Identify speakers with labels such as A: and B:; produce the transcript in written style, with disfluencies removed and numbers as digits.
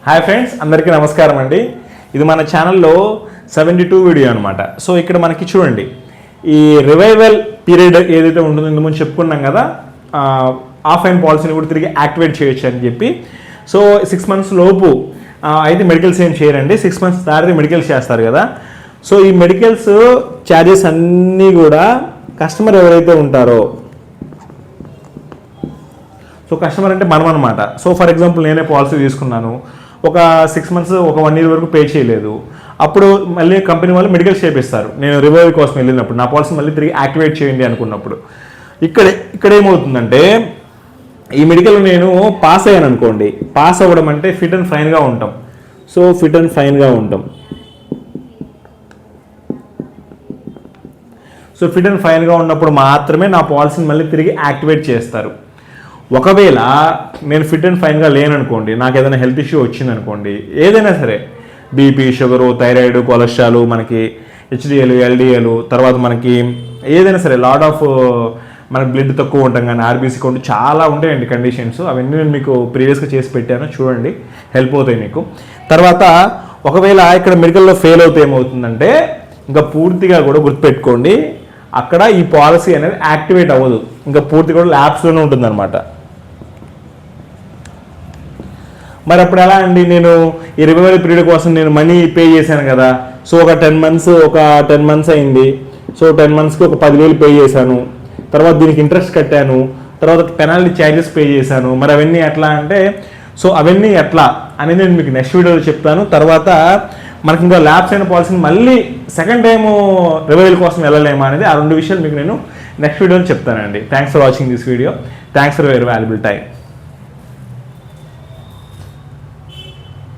A: Hi friends, అందరికీ నమస్కారం అండి. ఇది మన ఛానల్లో 72 వీడియో అనమాట. సో ఇక్కడ మనకి చూడండి, ఈ రివైవల్ పీరియడ్ ఏదైతే ఉంటుందో ఇంత ముందు చెప్పుకున్నాం కదా, ఆఫ్లైన్ పాలసీని కూడా తిరిగి యాక్టివేట్ చేయొచ్చు అని చెప్పి. సో 6 months లోపు అయితే మెడికల్స్ ఏం చేయరండి, 6 months దాటి మెడికల్స్ చేస్తారు కదా. సో ఈ మెడికల్స్ ఛార్జెస్ అన్నీ కూడా కస్టమర్ ఎవరైతే ఉంటారో, సో కస్టమర్ అంటే మనం అనమాట. సో ఫర్ ఎగ్జాంపుల్ నేనే పాలసీ తీసుకున్నాను, ఒక 6 months ఒక 1 year వరకు పే చేయలేదు. అప్పుడు మళ్ళీ కంపెనీ వాళ్ళు మెడికల్ చేపిస్తారు. నేను రివైవల్ కోసం వెళ్ళినప్పుడు నా పాలసీ మళ్ళీ తిరిగి యాక్టివేట్ చేయండి అనుకున్నప్పుడు ఇక్కడ ఏమవుతుందంటే, ఈ మెడికల్ నేను పాస్ అయ్యాను అనుకోండి. పాస్ అవ్వడం అంటే ఫిట్ అండ్ ఫైన్గా ఉంటాం. సో ఫిట్ అండ్ ఫైన్గా ఉంటాం. సో ఫిట్ అండ్ ఫైన్గా ఉన్నప్పుడు మాత్రమే నా పాలసీని మళ్ళీ తిరిగి యాక్టివేట్ చేస్తారు. ఒకవేళ నేను ఫిట్ అండ్ ఫైన్గా లేననుకోండి, నాకు ఏదైనా హెల్త్ ఇష్యూ వచ్చిందనుకోండి, ఏదైనా సరే, బీపీ, షుగరు, థైరాయిడ్, కొలెస్ట్రాల్, మనకి హెచ్డిఎల్, ఎల్డిఎల్, తర్వాత మనకి ఏదైనా సరే లాట్ ఆఫ్ మనకి బ్లడ్ తక్కువ ఉంటాం కానీ ఆర్బీసీ కౌంట్ చాలా ఉంటాయండి కండిషన్స్. అవన్నీ నేను మీకు ప్రీవియస్గా చేసి పెట్టాను, చూడండి, హెల్ప్ అవుతాయి మీకు. తర్వాత ఒకవేళ ఇక్కడ మెడికల్లో ఫెయిల్ అవుతే ఏమవుతుందంటే, ఇంకా పూర్తిగా కూడా గుర్తుపెట్టుకోండి, అక్కడ ఈ పాలసీ అనేది యాక్టివేట్ అవ్వదు, ఇంకా పూర్తిగా కూడా ల్యాబ్స్లోనే ఉంటుందన్నమాట. మరి అప్పుడు ఎలా అండి, నేను ఈ రివైవల్ పీరియడ్ కోసం నేను మనీ పే చేశాను కదా. సో ఒక 10 months అయింది. సో 10 monthsకి ఒక 10,000 పే చేశాను. తర్వాత దీనికి ఇంట్రెస్ట్ కట్టాను, తర్వాత పెనాల్టీ ఛార్జెస్ పే చేశాను. మరి అవన్నీ ఎట్లా అంటే, సో అవన్నీ ఎట్లా అనేది నేను మీకు నెక్స్ట్ వీడియోలో చెప్తాను. తర్వాత మనకి ఇంకా ల్యాబ్స్ అయిన పాలసీని మళ్ళీ సెకండ్ టైం రివైవల్ కోసం వెళ్ళలేమా అనేది, ఆ 2 విషయాలు మీకు నేను నెక్స్ట్ వీడియోలో చెప్తానండి. Thanks for watching this video. Thanks for your valuable time.